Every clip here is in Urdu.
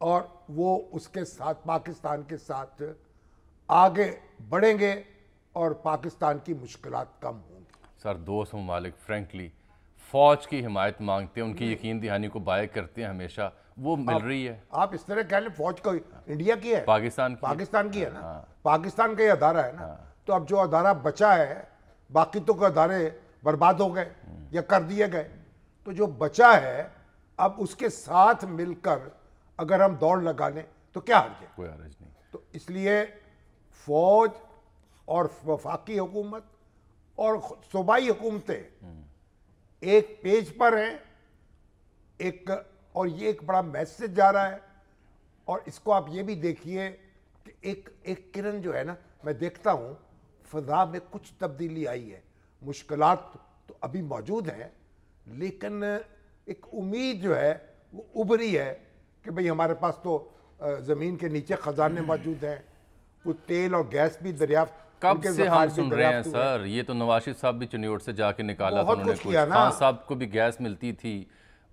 اور وہ اس کے ساتھ پاکستان کے ساتھ آگے بڑھیں گے اور پاکستان کی مشکلات کم ہوں گی. سر دوست ممالک فرینکلی فوج کی حمایت مانگتے ہیں, ان کی یقین دہانی کو بائع کرتے ہیں ہمیشہ, وہ مل رہی ہے؟ آپ اس طرح کہہ لیں فوج کو انڈیا کی ہے, پاکستان کی ہے نا, پاکستان کا یہ ادارہ ہے نا. تو اب جو ادارہ بچا ہے, باقی تو ادارے برباد ہو گئے یا کر دیے گئے, تو جو بچا ہے اب اس کے ساتھ مل کر اگر ہم دوڑ لگا لیں تو کیا حرج ہے؟ کوئی حرج نہیں. تو اس لیے فوج اور وفاقی حکومت اور صوبائی حکومتیں ایک پیج پر ہیں, ایک, اور یہ ایک بڑا میسج جا رہا ہے. اور اس کو آپ یہ بھی دیکھیے کہ ایک کرن جو ہے نا, میں دیکھتا ہوں فضا میں کچھ تبدیلی آئی ہے. مشکلات تو ابھی موجود ہیں لیکن ایک امید جو ہے وہ ابھری ہے کہ بھئی ہمارے پاس تو زمین کے نیچے خزانے موجود ہیں, وہ تیل اور گیس بھی دریافت. کب سے ہم سن رہے ہیں سر, یہ تو نواز شریف صاحب بھی چنیوٹ سے جا کے نکالا تھا انہوں نے کچھ, خان صاحب کو بھی گیس ملتی تھی,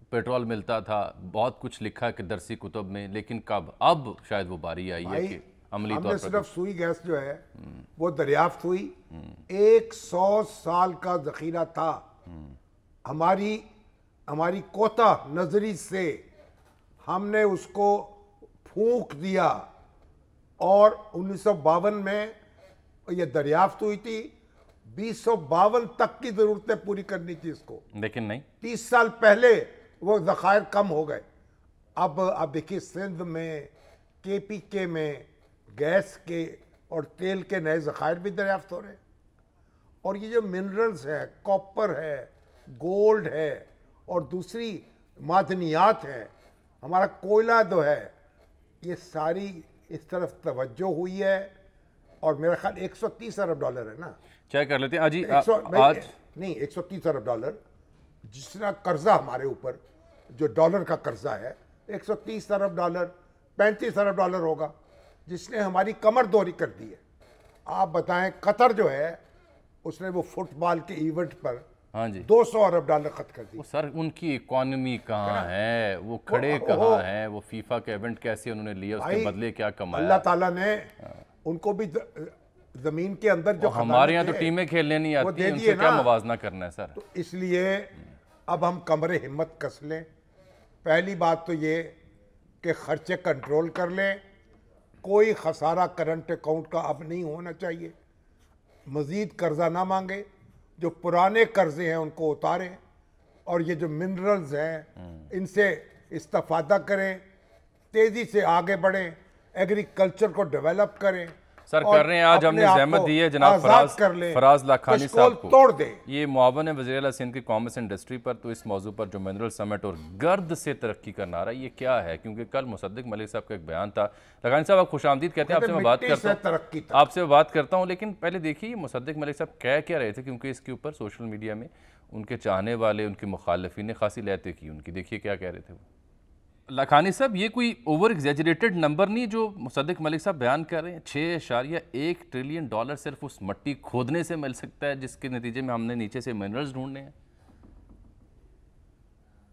پیٹرول ملتا تھا, بہت کچھ لکھا کہ درسی کتب میں, لیکن کب, اب شاید وہ باری آئی ہے کہ عملی طور پر. ہم نے صرف سوئی گیس جو ہے وہ دریافت ہوئی, 100 سال کا ذخیرہ تھا. ہماری کوتا نظری سے ہم نے اس کو پھونک دیا اور 1952 میں یہ دریافت ہوئی تھی. 2052 تک کی ضرورتیں پوری کرنی تھی اس کو, لیکن نہیں, 30 سال پہلے وہ ذخائر کم ہو گئے. اب آپ دیکھیے سندھ میں, کے پی کے میں گیس کے اور تیل کے نئے ذخائر بھی دریافت ہو رہے ہیں. اور یہ جو منرلز ہے, کاپر ہے, گولڈ ہے اور دوسری معدنیات ہیں, ہمارا کوئلہ جو ہے, یہ ساری اس طرف توجہ ہوئی ہے. اور میرا خیال 130 ارب ڈالر ہے نا, چیک کر لیتے ہیں آج نہیں 130 ارب ڈالر جس طرح قرضہ ہمارے اوپر جو ڈالر کا قرضہ ہے, 130 ارب ڈالر 35 ارب ڈالر ہوگا, جس نے ہماری کمر دوری کر دی ہے. آپ بتائیں قطر جو ہے اس نے وہ فٹ بال کے ایونٹ پر 200 ارب ڈالر خرچ کر دی. سر ان کی اکانومی کہاں ہے, وہ کھڑے کہاں ہیں, وہ فیفا کے ایونٹ کیسے انہوں نے لیا, اس کے بدلے کیا کمایا. اللہ تعالیٰ نے ان کو بھی زمین کے اندر جو ہمارے یہاں تو ٹیمیں کھیلنے نہیں آتی ہیں, ان سے کیا موازنہ کرنا ہے سر. تو اس لیے اب ہم کمر ہمت کس لیں. پہلی بات تو یہ کہ خرچے کنٹرول کر لیں, کوئی خسارہ کرنٹ اکاؤنٹ کا اب نہیں ہونا چاہیے, مزید قرضہ نہ مانگے, جو پرانے قرضے ہیں ان کو اتاریں, اور یہ جو منرلز ہیں ان سے استفادہ کریں, تیزی سے آگے بڑھیں, ایگریکلچر کو ڈیولپ کریں. سر کر رہے ہیں, آج ہم نے زحمت دی ہے جناب فراز لاکھانی صاحب کو, توڑ دیں. یہ معاون وزیر اعلیٰ سندھ کی کامرس انڈسٹری پر, تو اس موضوع پر جو منرل سمٹ اور گرد سے ترقی کا نعرہ, یہ کیا ہے؟ کیونکہ کل مصدق ملک صاحب کا ایک بیان تھا. لاکھانی صاحب آپ خوش آمدید کہتے ہیں, آپ سے میں بات کرتا ہوں, لیکن پہلے دیکھیے مصدق ملک صاحب کہہ کیا رہے تھے, کیونکہ اس کے اوپر سوشل میڈیا میں ان کے چاہنے والے, ان کے مخالفین نے خاصی لہتے کی ان کی. دیکھیے کیا کہہ رہے تھے وہ. لاکھانی صاحب یہ کوئی اوور ایگزیجریٹڈ نمبر نہیں جو مصدق ملک صاحب بیان کر رہے ہیں, 6.1 ٹریلین ڈالر صرف اس مٹی کھودنے سے مل سکتا ہے جس کے نتیجے میں ہم نے نیچے سے منرلز ڈھونڈنے ہیں.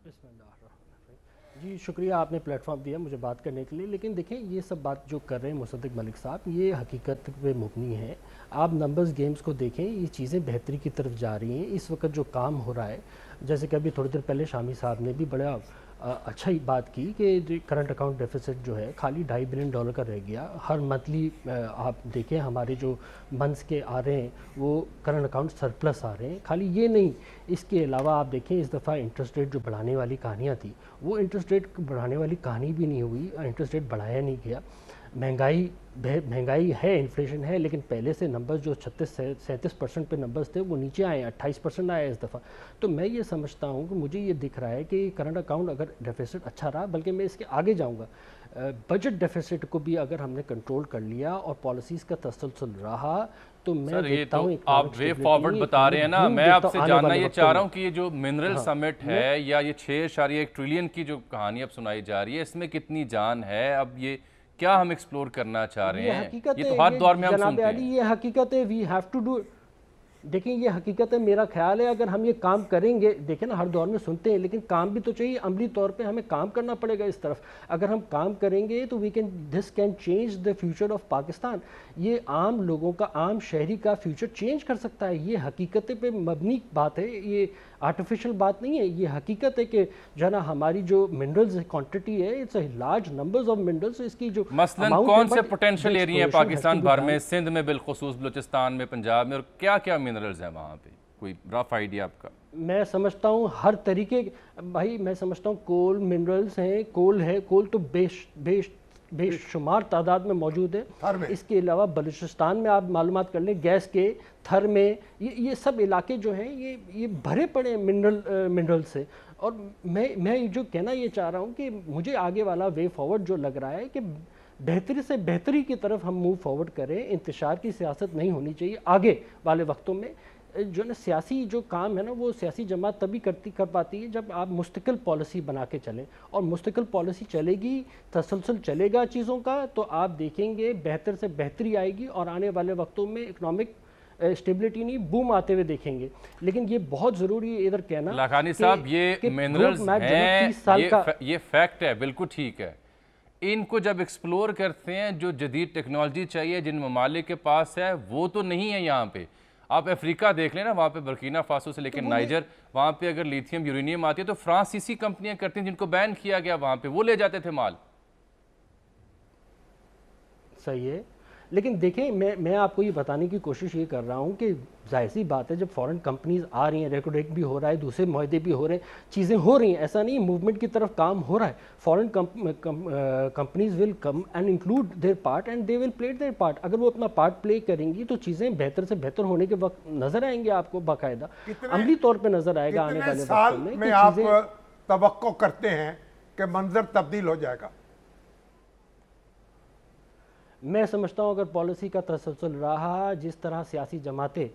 بسم اللہ الرحمن الرحیم. جی شکریہ آپ نے پلیٹ فارم دیا مجھے بات کرنے کے لیے, لیکن دیکھیں یہ سب بات جو کر رہے ہیں مصدق ملک صاحب یہ حقیقت پہ مبنی ہے. آپ نمبرز گیمز کو دیکھیں, یہ چیزیں بہتری کی طرف جا رہی ہیں. اس وقت جو کام ہو رہا ہے, جیسے کہ ابھی تھوڑی دیر پہلے شامی صاحب نے بھی بڑا اچھا ہی بات کی کہ کرنٹ اکاؤنٹ ڈیفیسٹ جو ہے خالی $2.5 بلین کا رہ گیا. ہر منتھلی آپ دیکھیں ہمارے جو منتھس کے آ رہے ہیں وہ کرنٹ اکاؤنٹ سرپلس آ رہے ہیں. خالی یہ نہیں, اس کے علاوہ آپ دیکھیں اس دفعہ انٹرسٹ ریٹ جو بڑھانے والی کہانیاں تھیں وہ انٹرسٹ ریٹ بڑھانے والی کہانی بھی نہیں ہوئی, انٹرسٹ ریٹ بڑھایا نہیں گیا. مہنگائی ہے, انفلیشن ہے, لیکن پہلے سے نمبرز جو 36-37% پہ نمبرز تھے وہ نیچے آئے ہیں, 28% آئے اس دفعہ. تو میں یہ سمجھتا ہوں کہ مجھے یہ دکھ رہا ہے کہ کرنٹ اکاؤنٹ اگر ڈیفیسٹ اچھا رہا, بلکہ میں اس کے آگے جاؤں گا, بجٹ ڈیفیسٹ کو بھی اگر ہم نے کنٹرول کر لیا اور پالیسیز کا تسلسل رہا تو میں دیکھتا ہوں آپ وے فارورڈ بتا رہے ہیں نا. میں آپ سے جاننا یہ چاہ رہا ہوں کہ یہ جو منرل سمٹ ہے یا یہ 6.1 ٹریلین کی جو کہانی اب سنائی جا رہی ہے, اس میں کتنی جان ہے, اب یہ کیا ہم ایکسپلور کرنا چاہ رہے ہیں؟ یہ تو ہر دور میں ہم سنتے ہیں. یہ حقیقت ہے, وی ہیو ٹو ڈو. دیکھیں یہ حقیقت ہے، میرا خیال ہے اگر ہم یہ کام کریں گے، دیکھیں نا ہر دور میں سنتے ہیں لیکن کام بھی تو چاہیے، عملی طور پہ ہمیں کام کرنا پڑے گا اس طرف. اگر ہم کام کریں گے تو this can change the future of Pakistan. یہ عام لوگوں کا، عام شہری کا فیوچر چینج کر سکتا ہے. یہ حقیقت پہ مبنی بات ہے، یہ آرٹیفیشل بات نہیں ہے. یہ حقیقت ہے کہ جو ہے نا ہماری جو منرلز کوانٹٹی ہے، it's a large numbers of minerals. اس کی جو مثلاً کون سے پوٹینشیل ایریا ہیں پاکستان بھر میں، سندھ میں بالخصوص، بلوچستان میں، پنجاب میں، اور کیا کیا منرلز ہیں وہاں پہ؟ کوئی رف آئیڈیا آپ کا؟ میں سمجھتا ہوں ہر طریقے، بھائی میں سمجھتا ہوں کول منرلز ہیں، کول ہے، کول تو بے شمار تعداد میں موجود ہے. اس کے علاوہ بلوچستان میں آپ معلومات کر لیں، گیس کے، تھر میں، یہ سب علاقے جو ہیں یہ بھرے پڑے منرل سے. اور میں جو کہنا یہ چاہ رہا ہوں کہ مجھے آگے والا وے فارورڈ جو لگ رہا ہے کہ بہتری سے بہتری کی طرف ہم موو فارورڈ کریں. انتشار کی سیاست نہیں ہونی چاہیے آگے والے وقتوں میں. جو نا سیاسی جو کام ہے نا، وہ سیاسی جماعت تبھی کر پاتی ہے جب آپ مستقل پالیسی بنا کے چلیں. اور مستقل پالیسی چلے گی، تسلسل چلے گا چیزوں کا، تو آپ دیکھیں گے بہتر سے بہتری آئے گی اور آنے والے وقتوں میں اکنامک اسٹیبلٹی نہیں، بوم آتے ہوئے دیکھیں گے. لیکن یہ بہت ضروری ہے ادھر کہنا، لاکھانی صاحب یہ منرلز ہیں، یہ فیکٹ ہے، بالکل ٹھیک ہے. ان کو جب ایکسپلور کرتے ہیں، جو جدید ٹیکنالوجی چاہیے جن ممالک کے پاس ہے وہ تو نہیں ہے یہاں پہ. آپ افریقہ دیکھ لیں نا، وہاں پہ برکینا فاسو سے لے کے نائجر، وہاں پہ اگر لیتھیم یورینیم آتی ہے تو فرانسیسی کمپنیاں کرتی ہیں جن کو بین کیا گیا، وہاں پہ وہ لے جاتے تھے مال. صحیح ہے. لیکن دیکھیں میں آپ کو یہ بتانے کی کوشش یہ کر رہا ہوں کہ ظاہر سی بات ہے جب فورن کمپنیز آ رہی ہیں، ریکوڈیٹ بھی ہو رہا ہے، دوسرے معاہدے بھی ہو رہے ہیں، چیزیں ہو رہی ہیں، ایسا نہیں موومنٹ کی طرف کام ہو رہا ہے. Foreign companies will come and include their part and they will play their part. اگر وہ اپنا پارٹ پلے کریں گی تو چیزیں بہتر سے بہتر ہونے کے وقت نظر آئیں گے آپ کو، باقاعدہ عملی طور پہ نظر آئے گا آنے والے وقتوں میں. میں آپ توقع کرتے ہیں کہ منظر تبدیل ہو جائے گا؟ میں سمجھتا ہوں اگر پالیسی کا تسلسل رہا، جس طرح سیاسی جماعتیں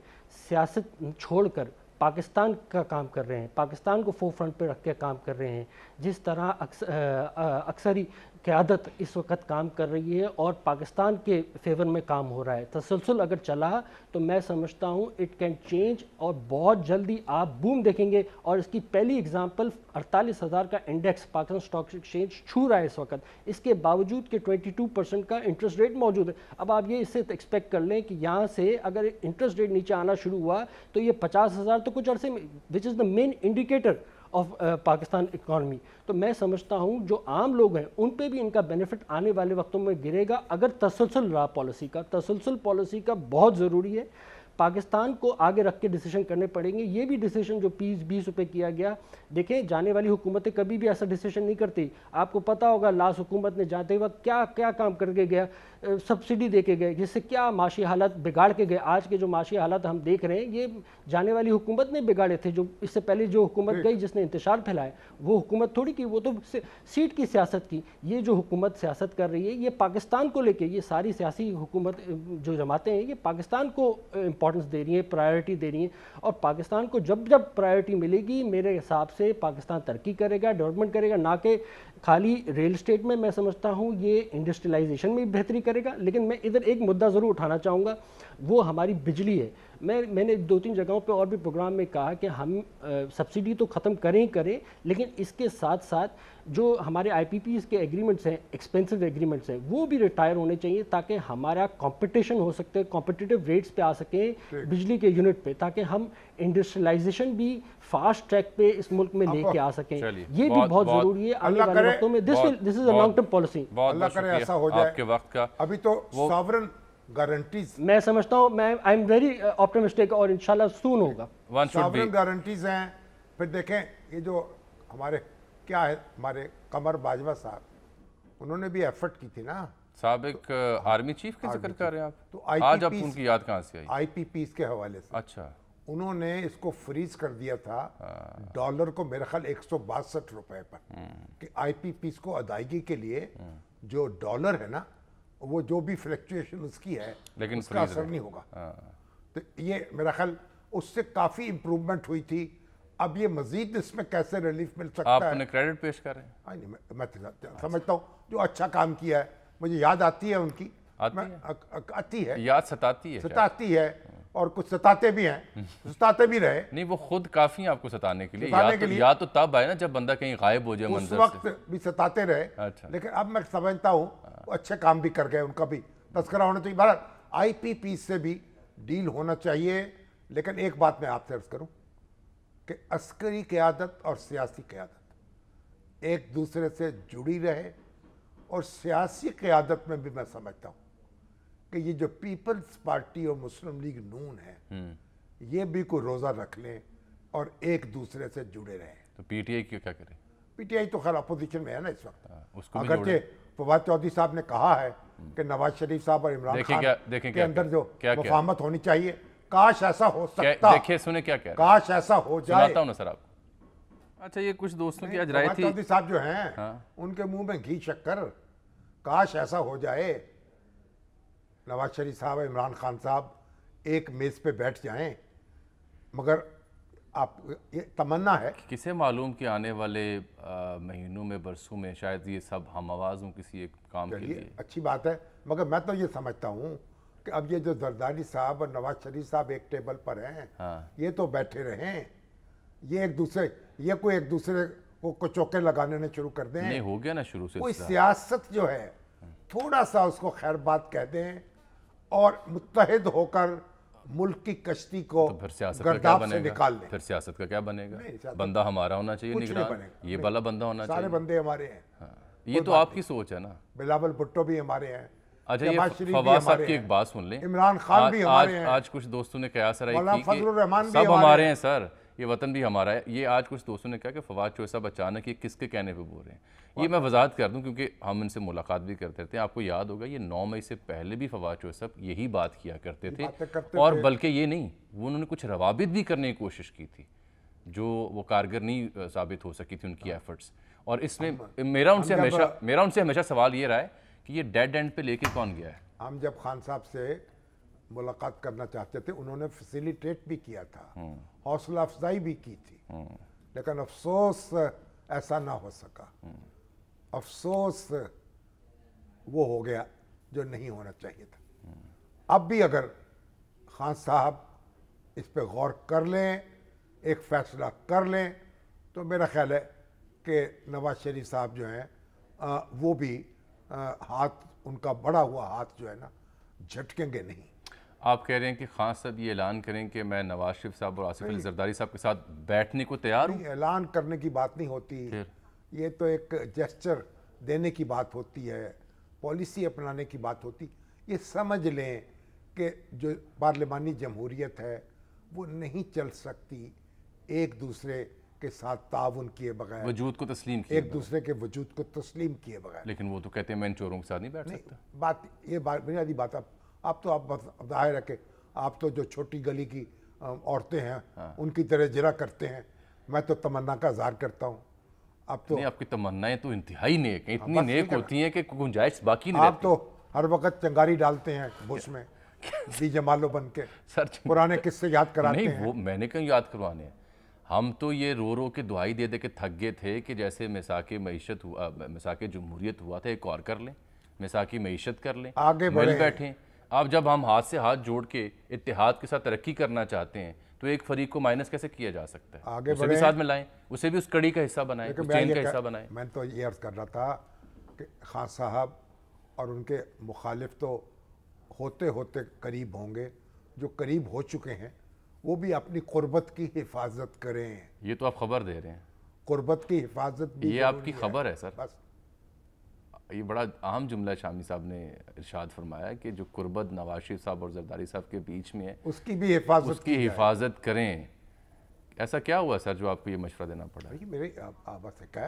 سیاست چھوڑ کر پاکستان کا کام کر رہے ہیں، پاکستان کو فور فرنٹ پہ رکھ کے کام کر رہے ہیں، جس طرح اکثری قیادت اس وقت کام کر رہی ہے اور پاکستان کے فیور میں کام ہو رہا ہے، تسلسل اگر چلا تو میں سمجھتا ہوں اٹ کین چینج اور بہت جلدی آپ بوم دیکھیں گے. اور اس کی پہلی اگزامپل 48,000 کا انڈیکس پاکستان اسٹاک ایکسچینج چھو رہا ہے اس وقت، اس کے باوجود کہ 22% کا انٹرسٹ ریٹ موجود ہے. اب آپ یہ اس سے ایکسپیکٹ کر لیں کہ یہاں سے اگر انٹرسٹ ریٹ نیچے آنا شروع ہوا تو یہ 50,000 تو کچھ عرصے میں، وچ از دا مین انڈیکیٹر آف پاکستان اکانومی. تو میں سمجھتا ہوں جو عام لوگ ہیں ان پہ بھی ان کا بینیفٹ آنے والے وقتوں میں گرے گا اگر تسلسل رہا پالیسی کا. تسلسل پالیسی کا بہت ضروری ہے. پاکستان کو آگے رکھ کے ڈیسیشن کرنے پڑیں گے. یہ بھی ڈیسیشن جو 20 روپے کیا گیا، دیکھیں جانے والی حکومتیں کبھی بھی ایسا ڈیسیشن نہیں کرتی. آپ کو پتا ہوگا لاسٹ حکومت نے جاتے وقت کیا کام کر کے گیا، سبسڈی دے کے گئے، جس سے کیا معاشی حالات بگاڑ کے گئے. آج کے جو معاشی حالات ہم دیکھ رہے ہیں یہ جانے والی حکومت نے بگاڑے تھے. جو اس سے پہلے جو حکومت گئی جس نے انتشار پھیلایا، وہ حکومت تھوڑی کی، وہ تو سیٹ کی سیاست کی. یہ جو حکومت سیاست کر رہی ہے یہ پاکستان کو لے کے، یہ ساری سیاسی حکومت جو جماعتیں ہیں یہ پاکستان کو امپورٹنس دے رہی ہیں، پرائیورٹی دے رہی ہیں. اور پاکستان کو جب پرائیورٹی ملے گی میرے حساب سے پاکستان ترقی کرے گا، ڈیولپمنٹ کرے گا. نہ کہ خالی ریل اسٹیٹ میں سمجھتا ہوں یہ انڈسٹریلائزیشن میں بہتری کرے گا. لیکن میں ادھر ایک مدعا ضرور اٹھانا چاہوں گا، وہ ہماری بجلی ہے. میں نے 2-3 جگہوں پہ اور بھی پروگرام میں کہا کہ ہم سبسڈی تو ختم کریں لیکن اس کے ساتھ ساتھ جو ہمارے آئی پی پیز کے ایگریمنٹس ہیں، ایکسپینسو ایگریمنٹس ہیں، وہ بھی ریٹائر ہونے چاہیے تاکہ ہمارا کمپٹیشن ہو سکتے، کمپٹیٹیو ریٹس پہ آ سکیں بجلی کے یونٹ پہ، تاکہ ہم انڈسٹریلائزیشن بھی فاسٹ ٹریک پہ اس ملک میں لے کے آ سکیں. یہ بھی بہت ضروری ہے آنے والے وقتوں میں. دس از اے لانگ ٹرم پالیسی. اللہ کرے ایسا ہو جائے. آپ کے وقت کا ابھی تو ساورن گارنٹیز میں سمجھتا ہوں، آئی ایم ویری آپٹمسٹک اور انشاءاللہ سون ہوگا. ساورن گارنٹیز ہیں. پھر دیکھیں یہ جو ہمارے کیا ہے، ہمارے قمر باجوہ صاحب، انہوں نے بھی ایفرٹ کی تھی نا. سابق آرمی چیف کے ذکر کر رہے ہیں آپ؟ تو آج آپ ان کی یاد کہاں سے آئی؟ آئی پی پیز کے حوالے سے. اچھا، انہوں نے اس کو فریز کر دیا تھا ڈالر کو میرے خیال 162 روپے پر، کہ آئی پی پیز کو ادائیگی کے لیے جو ڈالر ہے نا، وہ جو بھی فلیکچویشن اس کی ہے لیکن اس کا اثر نہیں ہوگا. تو یہ میرا خیال اس سے کافی امپروومنٹ ہوئی تھی. اب یہ مزید اس میں کیسے ریلیف مل سکتا ہے؟ آپ انہیں کریڈٹ پیش کر رہے ہیں؟ میں سمجھتا ہوں جو اچھا کام کیا ہے، مجھے یاد آتی ہے ان کی، آتی ہے، یاد ستاتی ہے. اور کچھ ستاتے بھی ہیں، ستاتے بھی رہے. نہیں وہ خود کافی ہیں آپ کو ستانے کے لیے، ستانے کے لیے. یا تو تب آئے نا جب بندہ کہیں غائب ہو جائے اس منظر وقت سے. بھی ستاتے رہے. اچھا. لیکن اب میں سمجھتا ہوں وہ اچھے کام بھی کر گئے، ان کا بھی تذکرہ ہونا چاہیے. بہرحال آئی پی پی سے بھی ڈیل ہونا چاہیے. لیکن ایک بات میں آپ سے عرض کروں کہ عسکری قیادت اور سیاسی قیادت ایک دوسرے سے جڑی رہے، اور سیاسی قیادت میں بھی میں سمجھتا ہوں کہ یہ جو پیپلز پارٹی اور مسلم لیگ نون ہے یہ بھی کوئی روزہ رکھ لیں اور ایک دوسرے سے جڑے رہیں. تو پی ٹی آئی کیا کرے؟ پی ٹی آئی تو خیر اپوزیشن میں ہے نا اس وقت. اس کو بھی اگرچہ فواد چودھری صاحب نے کہا ہے کہ نواز شریف صاحب اور عمران خان کے اندر جو مفاہمت ہونی چاہیے، کاش ایسا ہو سکتا. دیکھیں سنیں کیا کہہ رہے ہیں، کاش ایسا ہو جائے. سناتا ہوں نا سر آپ کو. اچھا یہ کچھ دوستوں کی آج رائے تھی، چودھری صاحب جو ہیں ان کے منہ میں گھی شکر. کاش ایسا ہو جائے نواز شریف صاحب عمران خان صاحب ایک میز پہ بیٹھ جائیں. مگر آپ یہ تمنا ہے، کسے معلوم کہ آنے والے مہینوں میں برسوں میں شاید یہ سب ہم آواز ہوں کسی ایک کام کے لیے. اچھی بات ہے. مگر میں تو یہ سمجھتا ہوں کہ اب یہ جو زرداری صاحب اور نواز شریف صاحب ایک ٹیبل پر ہیں، یہ تو بیٹھے رہیں. یہ کوئی ایک دوسرے کو چوکے لگانے نے شروع کر دیں. نہیں ہو گیا نا شروع سے. کوئی سیاست جو ہے تھوڑا سا اس کو خیر بات کہہ دیں اور متحد ہو کر ملک کی کشتی کو گرداب سے نکال لیں. پھر سیاست کا کیا بنے گا؟ بندہ ہمارا ہونا چاہیے نگران، یہ والا بندہ ہونا چاہیے. سارے بندے ہمارے ہیں. یہ تو آپ کی سوچ ہے نا. بلاول بھٹو بھی ہمارے ہیں. اچھا یہ فواز صاحب کی ایک بات سن لیں. عمران خان بھی ہمارے ہیں. آج کچھ دوستوں نے قیاس رائے کی فضل الرحمان کہ سب ہمارے ہیں سر، یہ وطن بھی ہمارا ہے. یہ آج کچھ دوستوں نے کہا کہ فواد چودھری صاحب اچانک یہ کس کے کہنے پہ بول رہے ہیں. یہ میں وضاحت کر دوں کیونکہ ہم ان سے ملاقات بھی کرتے رہتے ہیں. آپ کو یاد ہوگا یہ 9 مئی سے پہلے بھی فواد چودھری صاحب یہی بات کیا کرتے تھے، اور بلکہ یہ نہیں، وہ انہوں نے کچھ روابط بھی کرنے کی کوشش کی تھی جو وہ کارگر نہیں ثابت ہو سکی تھی ان کی ایفرٹس. اور اس میں میرا ان سے ہمیشہ سوال یہ رہا ہے کہ یہ ڈیڈ اینڈ پہ لے کے کون گیا ہے. ہم جب خان صاحب سے ملاقات کرنا چاہتے تھے انہوں نے فیسیلیٹیٹ بھی کیا تھا، حوصلہ افزائی بھی کی تھی. لیکن افسوس ایسا نہ ہو سکا. افسوس وہ ہو گیا جو نہیں ہونا چاہیے تھا. اب بھی اگر خان صاحب اس پہ غور کر لیں، ایک فیصلہ کر لیں، تو میرا خیال ہے کہ نواز شریف صاحب جو ہیں وہ بھی ہاتھ، ان کا بڑا ہوا ہاتھ جو ہے نا جھٹکیں گے نہیں. آپ کہہ رہے ہیں کہ خان صاحب یہ اعلان کریں کہ میں نواز شریف صاحب اور آصف علی زرداری صاحب کے ساتھ بیٹھنے کو تیار ہوں؟ اعلان کرنے کی بات نہیں ہوتی، یہ تو ایک جیسچر دینے کی بات ہوتی ہے، پالیسی اپنانے کی بات ہوتی. یہ سمجھ لیں کہ جو پارلیمانی جمہوریت ہے وہ نہیں چل سکتی ایک دوسرے کے ساتھ تعاون کیے بغیر، وجود کو تسلیم کیے، ایک دوسرے کے وجود کو تسلیم کیے بغیر. لیکن وہ تو کہتے ہیں میں ان چوروں کے ساتھ نہیں بیٹھ سکتا. یہ بنیادی بات. آپ تو آپ ظاہر ہے کہ آپ تو جو چھوٹی گلی کی عورتیں ہیں ان کی طرح جرا کرتے ہیں. میں تو تمنا کا اظہار کرتا ہوں. آپ کی تمنائیں تو انتہائی نیک ہیں، اتنی نیک ہوتی ہیں کہ گنجائش باقی نہیں رہتی. آپ تو ہر وقت چنگاری ڈالتے ہیں بش میں بی جمالو بن کے، پرانے قصے یاد کراتے ہیں. نہیں وہ میں نے کہیں یاد کروانے ہیں. ہم تو یہ رو رو کے دعائی دے دے کے تھک گئے تھے کہ جیسے مساق معیشت ہوا، مساق جمہوریت ہوا تھا، ایک اور کر لیں، مساق معیشت کر لیں، آگے مل بیٹھیں. اب جب ہم ہاتھ سے ہاتھ جوڑ کے اتحاد کے ساتھ ترقی کرنا چاہتے ہیں تو ایک فریق کو مائنس کیسے کیا جا سکتا ہے؟ اسے بھی ساتھ میں لائیں، اسے بھی اس کڑی کا حصہ بنائیں، اس چین کا حصہ بنائیں. میں تو یہ عرض کر رہا تھا کہ خان صاحب اور ان کے مخالف تو ہوتے ہوتے قریب ہوں گے، جو قریب ہو چکے ہیں وہ بھی اپنی قربت کی حفاظت کریں. یہ تو آپ خبر دے رہے ہیں، قربت کی حفاظت بھی یہ آپ کی خبر ہے سر. بس یہ بڑا اہم جملہ شامی صاحب نے ارشاد فرمایا کہ جو قربت نواز شریف صاحب اور زرداری صاحب کے بیچ میں ہے اس کی بھی حفاظت، اس کی حفاظت کریں. ایسا کیا ہوا سر جو آپ کو یہ مشورہ دینا پڑا؟ میری آبا سے کہا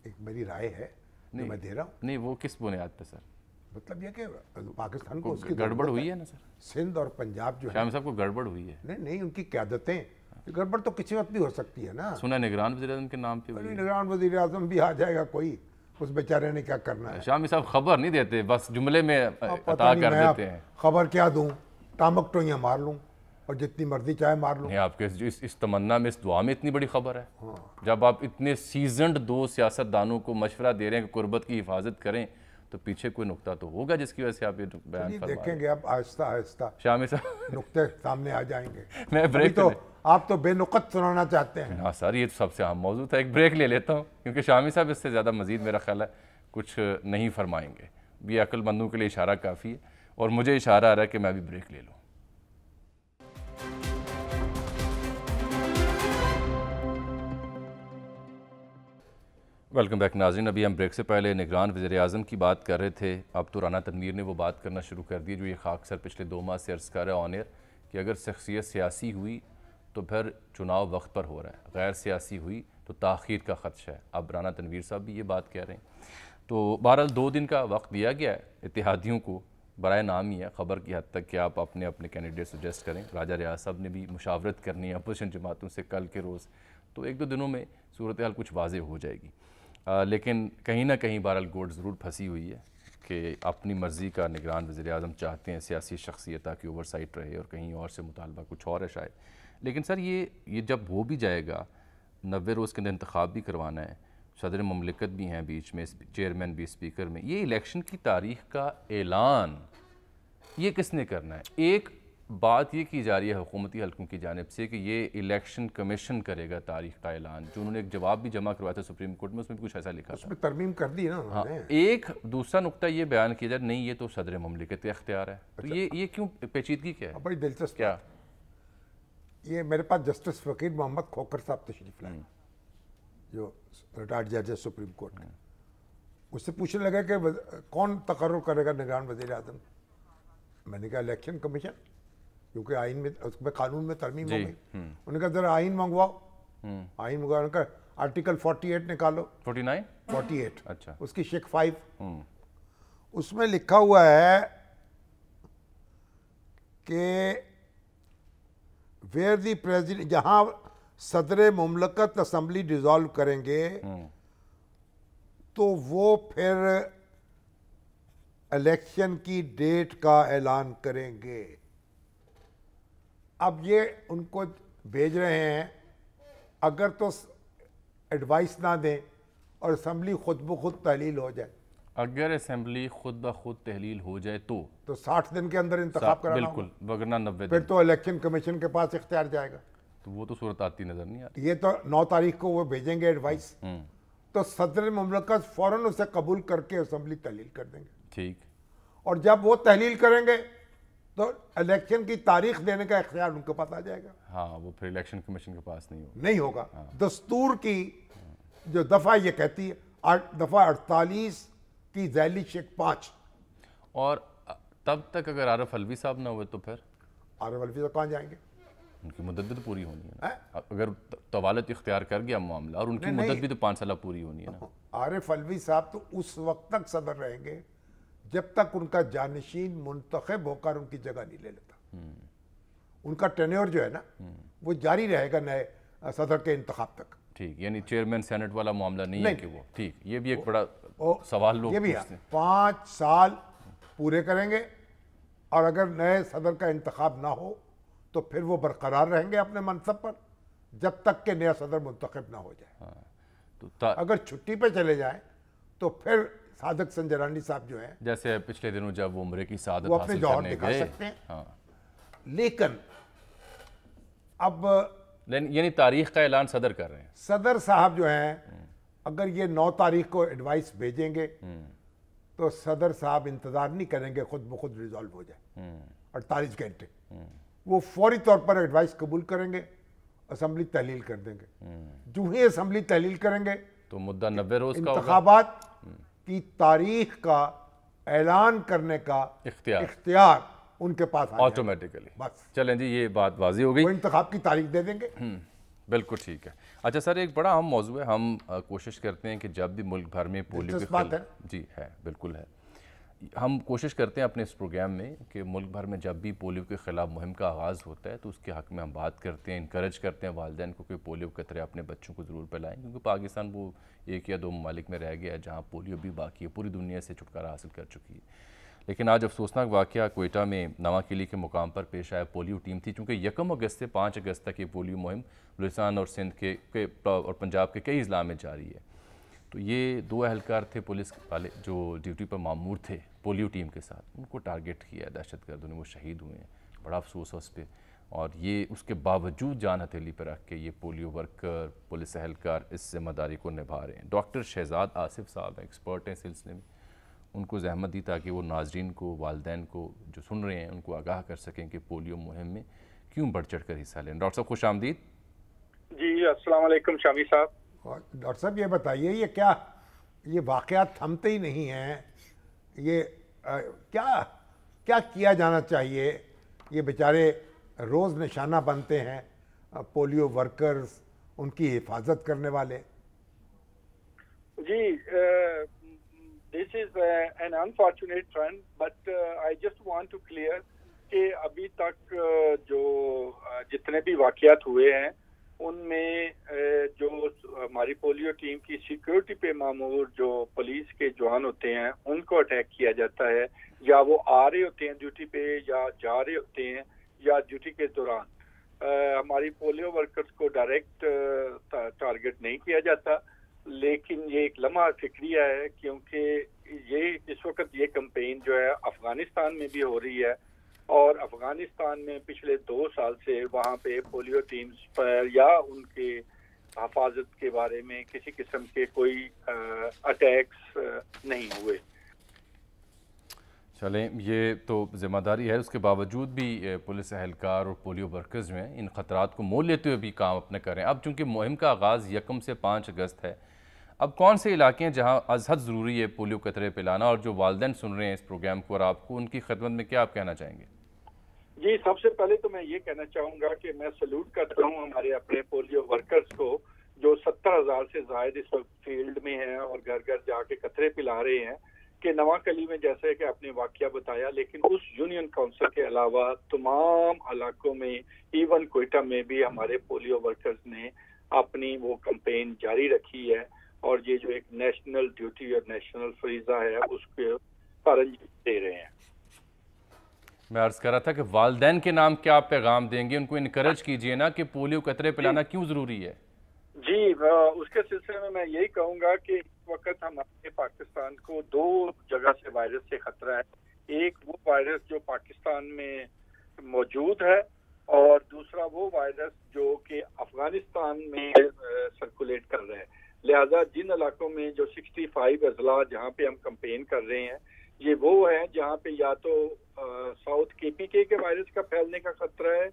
ایک میری رائے ہے جو میں دے رہا ہوں. نہیں وہ کس بنیاد پہ سر؟ مطلب یہ کہ پاکستان کو اس کی گڑبڑ ہوئی ہے نا سر؟ سندھ اور پنجاب جو ہے، شامی صاحب کو گڑبڑ ہوئی ہے؟ نہیں ان کی قیادتیں، گڑبڑ تو کسی وقت بھی ہو سکتی ہے نا. سنا نگران وزیر اعظم کے نام پہ ہوئی ہے. نگران وزیر اعظم بھی آ جائے گا کوئی، اس بیچارے نے کیا کرنا ہے. شامی صاحب خبر نہیں دیتے، بس جملے میں عطا کر دیتے ہیں. خبر کیا دوں؟ ٹامک ٹوئیاں مار لوں اور جتنی مرضی چاہے مار لوں. نہیں آپ کے اس تمنا میں، اس دعا میں اتنی بڑی خبر ہے. جب آپ اتنے سیزنڈ 2 سیاست دانوں کو مشورہ دے رہے ہیں کہ قربت کی حفاظت کریں، تو پیچھے کوئی نقطہ تو ہوگا جس کی وجہ سے آپ یہ بیان فرما رہے ہیں. دیکھیں گے اب آہستہ آہستہ شامی صاحب نقطے سامنے آ جائیں گے. میں بریک تو آپ تو بے نقط سنانا چاہتے ہیں. ہاں سر یہ تو سب سے اہم موضوع تھا. ایک بریک لے لیتا ہوں کیونکہ شامی صاحب اس سے زیادہ مزید میرا خیال ہے کچھ نہیں فرمائیں گے. یہ عقل مندوں کے لیے اشارہ کافی ہے اور مجھے اشارہ آ رہا ہے کہ میں بھی بریک لے لوں. ویلکم بیک ناظرین. ابھی ہم بریک سے پہلے نگران وزیر اعظم کی بات کر رہے تھے. اب تو رانا تنویر نے وہ بات کرنا شروع کر دی جو یہ خاک سر پچھلے 2 ماہ سے عرض کر رہا ہے آن ایئر کہ اگر شخصیت سیاسی ہوئی تو پھر چناؤ وقت پر ہو رہا ہے, غیر سیاسی ہوئی تو تاخیر کا خدشہ ہے. اب رانا تنویر صاحب بھی یہ بات کہہ رہے ہیں. تو بہرحال 2 دن کا وقت دیا گیا ہے اتحادیوں کو, برائے نام ہی ہے خبر کی حد تک کہ آپ اپنے اپنے کینڈیڈیٹ سجیسٹ کریں. راجہ ریاض صاحب نے بھی مشاورت کرنی ہے اپوزیشن جماعتوں سے کل کے روز, تو 1-2 دنوں میں صورتحال کچھ واضح ہو جائے گی. لیکن کہیں نہ کہیں بہرحال گوٹ ضرور پھنسی ہوئی ہے کہ اپنی مرضی کا نگران وزیر اعظم چاہتے ہیں, سیاسی شخصیت تاکہ اوور سائٹ رہے, اور کہیں اور سے مطالبہ کچھ اور ہے شاید. لیکن سر یہ جب ہو بھی جائے گا, 90 روز کے اندر انتخاب بھی کروانا ہے, صدر مملکت بھی ہیں بیچ میں, چیئرمین بھی اسپیکر میں, یہ الیکشن کی تاریخ کا اعلان یہ کس نے کرنا ہے؟ ایک بات یہ کی جا رہی ہے حکومتی حلقوں کی جانب سے کہ یہ الیکشن کمیشن کرے گا تاریخ کا اعلان, جو انہوں نے ایک جواب بھی جمع کروایا تھا سپریم کورٹ میں, اس میں بھی کچھ ایسا لکھا تھا. اس میں ترمیم کر دی نا. ہاں, ایک دوسرا نقطہ یہ بیان کیا جائے نہیں یہ تو صدر مملکت کا اختیار ہے. تو یہ کیوں پیچیدگی کیا ہے؟ بڑی دلچسپ کیا یہ میرے پاس جسٹس فقیر محمد کھوکھر صاحب تشریف لائے جو ریٹائرڈ جج ہے سپریم کورٹ کے. اس سے پوچھنے لگا کہ کون تقرر کرے گا نگران وزیر اعظم. میں نے کہا الیکشن کمیشن, کیونکہ آئین میں اس میں قانون میں ترمیم ہو گئی. انہوں نے کہا ذرا آئین منگواؤ. آئین منگواؤ, انہوں نے کہا آرٹیکل 48 نکالو. 48 اچھا, اس کی شیک 5 اس میں لکھا ہوا ہے کہ ویئر دی پریزیڈنٹ, جہاں صدر مملکت اسمبلی ڈیزالو کریں گے تو وہ پھر الیکشن کی ڈیٹ کا اعلان کریں گے. اب یہ ان کو بھیج رہے ہیں, اگر تو ایڈوائس نہ دیں اور اسمبلی خود بخود تحلیل ہو جائے. اگر اسمبلی خود بخود تحلیل ہو جائے تو 60 دن کے اندر انتخاب کرانا بالکل, وگرنہ 90 پھر دن تو الیکشن کمیشن کے پاس اختیار جائے گا. تو وہ تو صورت آتی نظر نہیں آتی. یہ تو 9 تاریخ کو وہ بھیجیں گے ایڈوائس, تو صدر مملکت فوراً اسے قبول کر کے اسمبلی تحلیل کر دیں گے. ٹھیک, اور جب وہ تحلیل کریں گے تو الیکشن کی تاریخ دینے کا اختیار ان کے پاس آ جائے گا. ہاں وہ پھر الیکشن کمیشن کے پاس نہیں ہوگا. دستور کی جو دفعہ یہ کہتی ہے, دفعہ 48 کی ذیلی شیک 5. اور تب تک اگر عارف علوی صاحب نہ ہوئے تو پھر عارف علوی صاحب کہاں جائیں گے؟ ان کی مدت بھی تو پوری ہونی ہے نا. اگر طوالت اختیار کر گیا معاملہ, اور ان کی مدت بھی تو 5 سالہ پوری ہونی ہے نا. عارف علوی صاحب تو اس وقت تک صدر رہیں گے جب تک ان کا جانشین منتخب ہو کر ان کی جگہ نہیں لے لیتا. ان کا ٹینیور جو ہے نا وہ جاری رہے گا نئے صدر کے انتخاب تک. ٹھیک, یعنی چیئرمین سینٹ والا معاملہ نہیں ہے کہ وہ. ٹھیک, یہ بھی ایک بڑا سوال لوگ یہ بھی ہے. 5 سال پورے کریں گے, اور اگر نئے صدر کا انتخاب نہ ہو تو پھر وہ برقرار رہیں گے اپنے منصب پر جب تک کہ نیا صدر منتخب نہ ہو جائے. اگر چھٹی پہ چلے جائیں تو پھر صادق سنجرانی صاحب جو ہیں, جیسے پچھلے دنوں جب وہ عمرے کی سعادت وہ اپنے حاصل جوہر کرنے دکھا گئے. سکتے ہیں. لیکن اب یعنی تاریخ کا اعلان صدر کر رہے ہیں. صدر صاحب جو ہیں اگر یہ 9 تاریخ کو ایڈوائس بھیجیں گے تو صدر صاحب انتظار نہیں کریں گے خود بخود ریزالو ہو جائے 48 گھنٹے. وہ فوری طور پر ایڈوائس قبول کریں گے, اسمبلی تحلیل کر دیں گے. جو ہی اسمبلی تحلیل کریں گے تو مدہ 90 روز کا ہوگا. انتخابات کی تاریخ کا اعلان کرنے کا اختیار ان کے پاس آٹومیٹیکلی. بس چلیں جی, یہ بات واضح ہو گئی. وہ انتخاب کی تاریخ دے دیں گے. بالکل ٹھیک ہے. اچھا سر, ایک بڑا اہم موضوع ہے. ہم کوشش کرتے ہیں کہ جب بھی ملک بھر میں پولیو کے خلاف, جی ہے بالکل ہے, ہم کوشش کرتے ہیں اپنے اس پروگرام میں کہ ملک بھر میں جب بھی پولیو کے خلاف مہم کا آغاز ہوتا ہے تو اس کے حق میں ہم بات کرتے ہیں, انکریج کرتے ہیں والدین کو کہ پولیو کے قطرے اپنے بچوں کو ضرور پلائیں, کیونکہ پاکستان وہ 1 یا 2 ممالک میں رہ گیا ہے جہاں پولیو بھی باقی ہے, پوری دنیا سے چھٹکارا حاصل کر چکی ہے. لیکن آج افسوسناک واقعہ کوئٹہ میں نواں قلعے کے مقام پر پیش آیا. پولیو ٹیم تھی, چونکہ 1 اگست سے 5 اگست تک یہ پولیو مہم بلوچستان اور سندھ کے اور پنجاب کے کئی اضلاع میں جاری ہے. تو یہ 2 اہلکار تھے پولیس والے جو ڈیوٹی پر مامور تھے پولیو ٹیم کے ساتھ، ان کو ٹارگٹ کیا دہشت گردوں نے، وہ شہید ہوئے ہیں، بڑا افسوس ہے اس پہ. اور یہ اس کے باوجود جان ہتھیلی پہ رکھ کے یہ پولیو ورکر پولیس اہلکار اس ذمہ داری کو نبھا رہے ہیں. ڈاکٹر شہزاد آصف صاحب ایکسپرٹ ہیں سلسلے میں، ان کو زحمت دی تاکہ وہ ناظرین کو، والدین کو جو سن رہے ہیں ان کو آگاہ کر سکیں کہ پولیو مہم میں کیوں بڑھ چڑھ کر حصہ لیں. ڈاکٹر صاحب خوش آمدید. جی السلام علیکم شامی صاحب. ڈاکٹر صاحب یہ بتائیے یہ کیا یہ واقعات تھمتے ہی نہیں ہیں، یہ کیا کیا جانا چاہیے؟ یہ بیچارے روز نشانہ بنتے ہیں پولیو ورکرز، ان کی حفاظت کرنے والے. جی this is an unfortunate trend but I just want to clear کہ ابھی تک جو جتنے بھی واقعات ہوئے ہیں ان میں جو ہماری پولیو ٹیم کی سیکیورٹی پہ مامور جو پولیس کے جوان ہوتے ہیں ان کو اٹیک کیا جاتا ہے، یا وہ آ رہے ہوتے ہیں ڈیوٹی پہ یا جا رہے ہوتے ہیں یا ڈیوٹی کے دوران. ہماری پولیو ورکرز کو ڈائریکٹ ٹارگٹ نہیں کیا جاتا، لیکن یہ ایک لمحہ فکریہ ہے کیونکہ یہ اس وقت یہ کمپین جو ہے افغانستان میں بھی ہو رہی ہے، اور افغانستان میں پچھلے 2 سال سے وہاں پہ پولیو ٹیمز پر یا ان کے حفاظت کے بارے میں کسی قسم کے کوئی اٹیکس نہیں ہوئے. چلیں یہ تو ذمہ داری ہے، اس کے باوجود بھی پولیس اہلکار اور پولیو ورکرز جو ہیں ان خطرات کو مول لیتے ہوئے بھی کام اپنے کریں. اب چونکہ مہم کا آغاز 1 سے 5 اگست ہے، اب کون سے علاقے ہیں جہاں از حد ضروری ہے پولیو قطرے پلانا، اور جو والدین سن رہے ہیں اس پروگرام کو اور آپ کو، ان کی خدمت میں کیا آپ کہنا چاہیں گے؟ جی سب سے پہلے تو میں یہ کہنا چاہوں گا کہ میں سلوٹ کرتا ہوں ہمارے اپنے پولیو ورکرز کو جو 70,000 سے زائد اس وقت فیلڈ میں ہیں اور گھر گھر جا کے قطرے پلا رہے ہیں. کہ نواں کلی میں جیسے کہ آپ نے واقعہ بتایا، لیکن اس یونین کونسل کے علاوہ تمام علاقوں میں ایون کوئٹہ میں بھی ہمارے پولیو ورکرز نے اپنی وہ کمپین جاری رکھی ہے، اور یہ جو ایک نیشنل ڈیوٹی اور نیشنل فریضہ ہے اس کو سر انجام دے رہے ہیں. میں عرض کر رہا تھا کہ والدین کے نام کیا آپ پیغام دیں گے؟ ان کو انکریج کیجئے نا کہ پولیو قطرے پلانا کیوں ضروری ہے. جی اس کے سلسلے میں یہی کہوں گا کہ اس وقت ہمارے پاکستان کو 2 جگہ سے وائرس سے خطرہ ہے. ایک وہ وائرس جو پاکستان میں موجود ہے، اور دوسرا وہ وائرس جو کہ افغانستان میں سرکولیٹ کر رہے ہیں. لہذا جن علاقوں میں جو 65 اضلاع جہاں پہ ہم کمپین کر رہے ہیں، یہ وہ ہیں جہاں پہ یا تو ساؤتھ KPK کے وائرس کا پھیلنے کا خطرہ ہے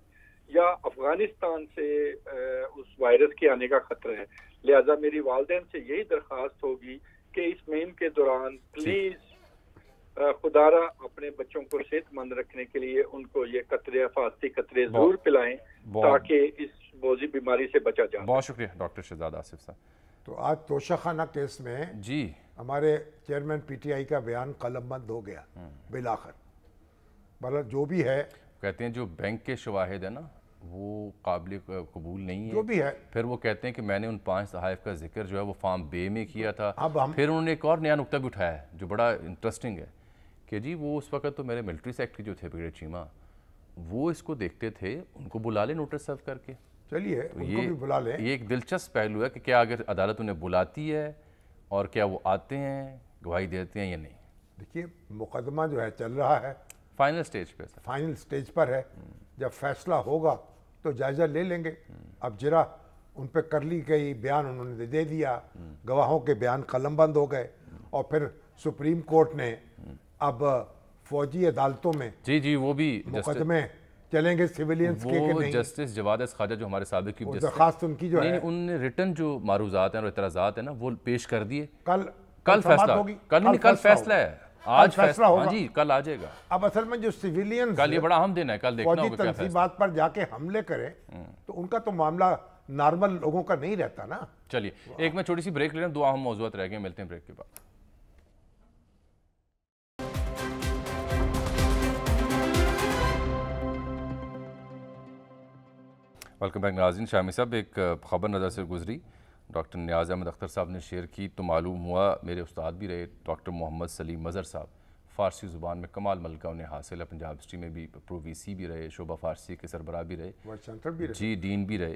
یا افغانستان سے اس وائرس کے آنے کا خطرہ ہے. لہذا میری والدین سے یہی درخواست ہوگی کہ اس مہم کے دوران پلیز خدارہ اپنے بچوں کو صحت مند رکھنے کے لیے ان کو یہ قطرے، حفاظتی قطرے ضرور پلائیں تاکہ اس موذی بیماری سے بچا جائے. بہت شکریہ ڈاکٹر شہزاد آصف صاحب. تو آج توشہ خانہ کیس میں جی ہمارے چیئرمین PTI کا بیان قلم بند ہو گیا بالآخر. مطلب جو بھی ہے، کہتے ہیں جو بینک کے شواہد ہیں نا وہ قابل قبول نہیں ہے، جو بھی ہے. پھر وہ کہتے ہیں کہ میں نے ان 5 صحائف کا ذکر جو ہے وہ فارم بے میں کیا تھا. پھر انہوں نے ایک اور نیا نقطہ بھی اٹھایا ہے جو بڑا انٹرسٹنگ ہے کہ جی وہ اس وقت تو میرے ملٹری سیکٹری جو تھے برگیڈیئر چیمہ، وہ اس کو دیکھتے تھے، ان کو بلا لیں نوٹس سرو کر کے. چلیے ان کو بھی بلا لیں. یہ ایک دلچسپ پہلو ہے کہ کیا اگر عدالت انہیں بلاتی ہے اور کیا وہ آتے ہیں، گواہی دیتے ہیں یا نہیں. دیکھیے مقدمہ جو ہے چل رہا ہے، فائنل سٹیج پہ، فائنل سٹیج پر ہے. جب فیصلہ ہوگا تو جائزہ لے لیں گے. اب جرا ان پہ کر لی گئی بیان انہوں نے دے دیا، گواہوں کے بیان قلم بند ہو گئے، اور پھر سپریم کورٹ نے اب فوجی عدالتوں میں جی وہ بھی مقدمے چلیں گے سیویلینز کے کہ نہیں. جسٹس جواد خواجہ جو ہمارے سابق چیف جسٹس، درخواست ان کی جو ہے ان نے ریٹن جو معروضات ہیں اور اعتراضات ہیں نا وہ پیش کر دیے. کل فیصلہ ہوگی، کل فیصلہ ہے، آج فیصلہ ہوگا. ہاں جی کل آ جائے گا. اب اصل میں جو سیویلینز کل یہ بڑا اہم دن ہے، کل دیکھنا فوجی ہوگا کیا فیصلہ. تنصیبات پر جا کے حملے کریں تو ان کا تو معاملہ نارمل لوگوں کا نہیں رہتا نا. چلیے ایک میں چھوٹی سی بریک لے رہے ہیں، 2 اہم موضوعات رہ گئے، ملتے ہیں بریک کے بعد. ویلکم بیک ناظرین. شامی صاحب ایک خبر نظر سے گزری، ڈاکٹر نیاز احمد اختر صاحب نے شیئر کی تو معلوم ہوا، میرے استاد بھی رہے ڈاکٹر محمد سلیم مظہر صاحب، فارسی زبان میں کمال ملکہ انہیں حاصل ہے، پنجاب یونیورسٹی میں بھی پرو VC بھی رہے، شعبہ فارسی کے سربراہ بھی رہے، وائس چانسلر بھی رہے، جی ڈین بھی رہے.